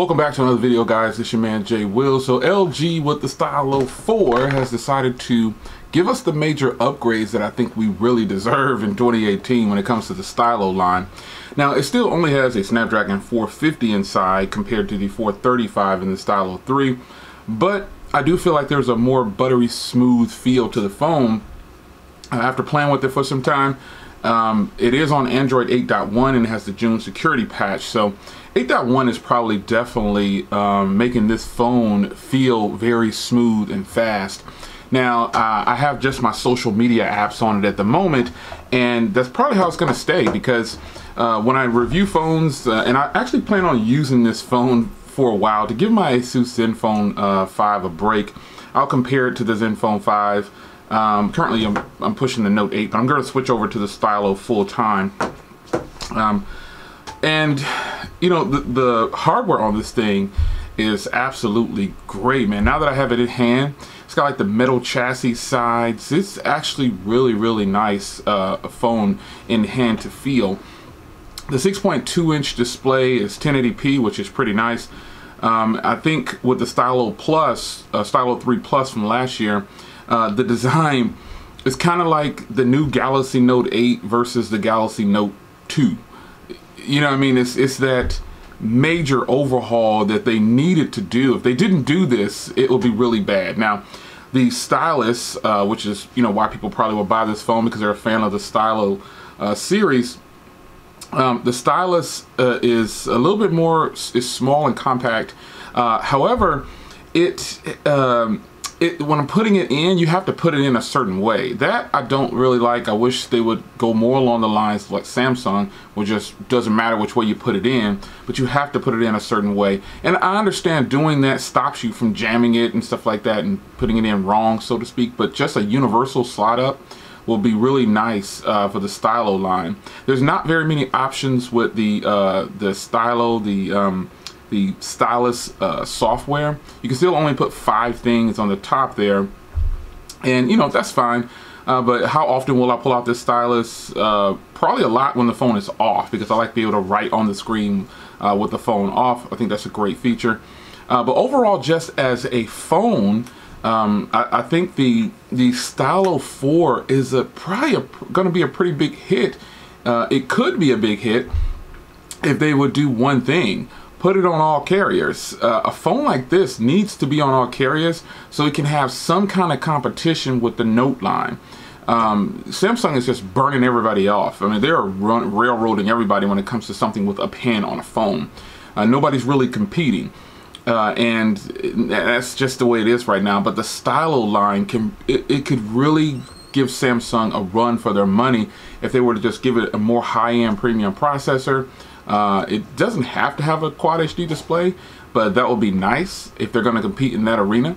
Welcome back to another video, guys. It's your man Jay Will. So LG with the Stylo 4 has decided to give us the major upgrades that I think we really deserve in 2018 when it comes to the Stylo line. Now, it still only has a Snapdragon 450 inside compared to the 435 in the Stylo 3, but I do feel like there's a more buttery smooth feel to the phone. After playing with it for some time, it is on Android 8.1 and it has the June security patch. So 8.1 is probably definitely making this phone feel very smooth and fast. Now, I have just my social media apps on it at the moment, and that's probably how it's going to stay, because when I review phones, and I actually plan on using this phone for a while to give my Asus Zenfone 5 a break. I'll compare it to the Zenfone 5. Currently I'm pushing the Note 8, but I'm going to switch over to the Stylo full time. And you know, the hardware on this thing is absolutely great, man. Now that I have it in hand, it's got like the metal chassis sides. It's actually really nice phone in hand to feel. The 6.2-inch display is 1080p, which is pretty nice. I think with the Stylo Plus, Stylo 3 Plus from last year, the design is kind of like the new Galaxy Note 8 versus the Galaxy Note 2. You know what I mean? It's that major overhaul that they needed to do. If they didn't do this, it would be really bad. Now, the Stylus, which is, you know, why people probably will buy this phone, because they're a fan of the Stylo series. The Stylus is a little bit more, is small and compact. However, when I'm putting it in, you have to put it in a certain way. That I don't really like. I wish they would go more along the lines like Samsung, which just doesn't matter which way you put it in, but you have to put it in a certain way. And I understand doing that stops you from jamming it and stuff like that and putting it in wrong, so to speak, but just a universal slot up will be really nice for the Stylo line. There's not very many options with the Stylo, the Stylus software. You can still only put 5 things on the top there, and you know, that's fine. But how often will I pull out this Stylus? Probably a lot when the phone is off, because I like to be able to write on the screen with the phone off. I think that's a great feature. But overall, just as a phone, I think the Stylo 4 is probably going to be a pretty big hit. It could be a big hit if they would do one thing: put it on all carriers. A phone like this needs to be on all carriers so it can have some kind of competition with the Note line. Samsung is just burning everybody off. I mean, they're railroading everybody when it comes to something with a pen on a phone. Nobody's really competing. And that's just the way it is right now. But the Stylo line it could really give Samsung a run for their money if they were to just give it a more high-end premium processor. It doesn't have to have a Quad HD display, but that would be nice if they're going to compete in that arena,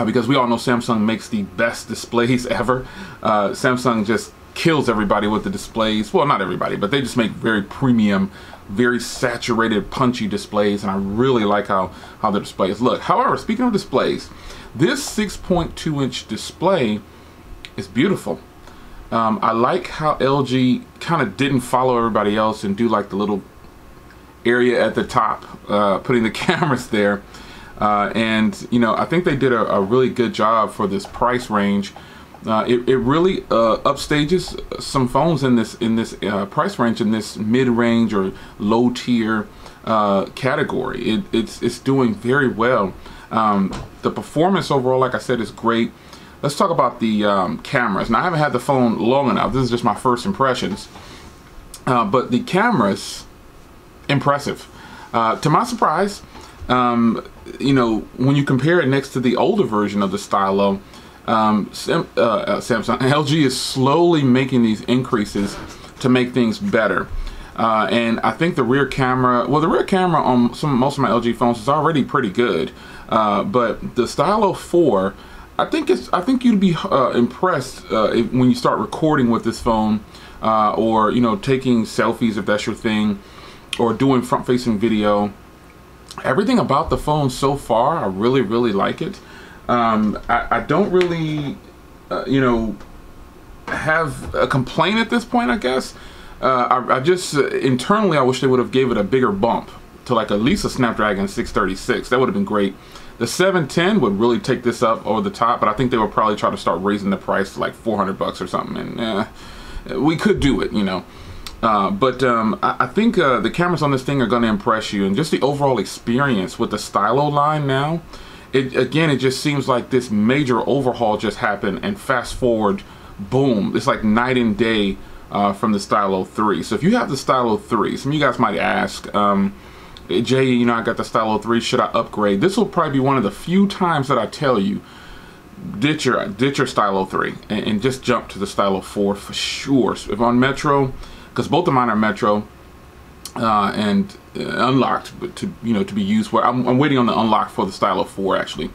because we all know Samsung makes the best displays ever. Samsung just kills everybody with the displays. Well, not everybody, but they just make very premium, very saturated, punchy displays, and I really like how the displays look. However, speaking of displays, this 6.2-inch display is beautiful. I like how LG kind of didn't follow everybody else and do like the little area at the top, putting the cameras there. And you know, I think they did a really good job for this price range. It really upstages some phones in this price range, in this mid-range or low-tier category. It's doing very well. The performance overall, like I said, is great. Let's talk about the cameras. Now, I haven't had the phone long enough. This is just my first impressions. But the cameras, impressive. To my surprise, you know, when you compare it next to the older version of the Stylo, Samsung, LG is slowly making these increases to make things better. And I think the rear camera, well, the rear camera on most of my LG phones is already pretty good. But the Stylo 4, I think you'd be impressed when you start recording with this phone, or you know, taking selfies if that's your thing, or doing front-facing video. Everything about the phone so far, I really like it. I don't really, you know, have a complaint at this point, I guess. I just internally, I wish they would have gave it a bigger bump. to like at least a Snapdragon 636. That would have been great. The 710 would really take this up over the top, but I think they would probably try to start raising the price to like 400 bucks or something, and we could do it, you know. I think the cameras on this thing are going to impress you, and just the overall experience with the Stylo line now, it just seems like this major overhaul just happened, and fast forward, boom, it's like night and day from the Stylo 3. So if you have the Stylo 3, some of you guys might ask, Jay, you know, I got the Stylo 3, should I upgrade? This will probably be one of the few times that I tell you, ditch your Stylo 3 and just jump to the Stylo 4 for sure. So if on Metro, because both of mine are Metro and unlocked, but to be used. Where I'm waiting on the unlock for the Stylo 4 actually.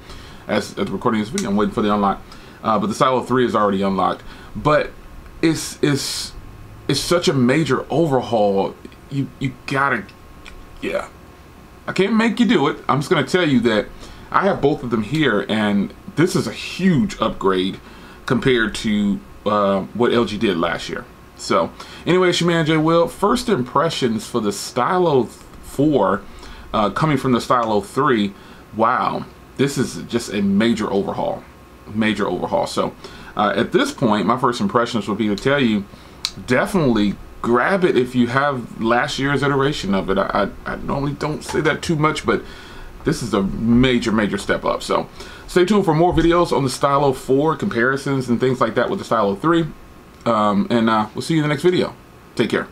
As the recording of this video, I'm waiting for the unlock. But the Stylo 3 is already unlocked. But it's such a major overhaul. You gotta, yeah. I can't make you do it. I'm just gonna tell you that I have both of them here, and this is a huge upgrade compared to what LG did last year. So anyway, it's your man Jay Will. First impressions for the Stylo 4 coming from the Stylo 3. Wow, this is just a major overhaul. Major overhaul. So at this point, my first impressions would be to tell you, definitely grab it if you have last year's iteration of it. I normally don't say that too much, but this is a major step up. So stay tuned for more videos on the Stylo 4 comparisons and things like that with the Stylo 3. We'll see you in the next video. Take care.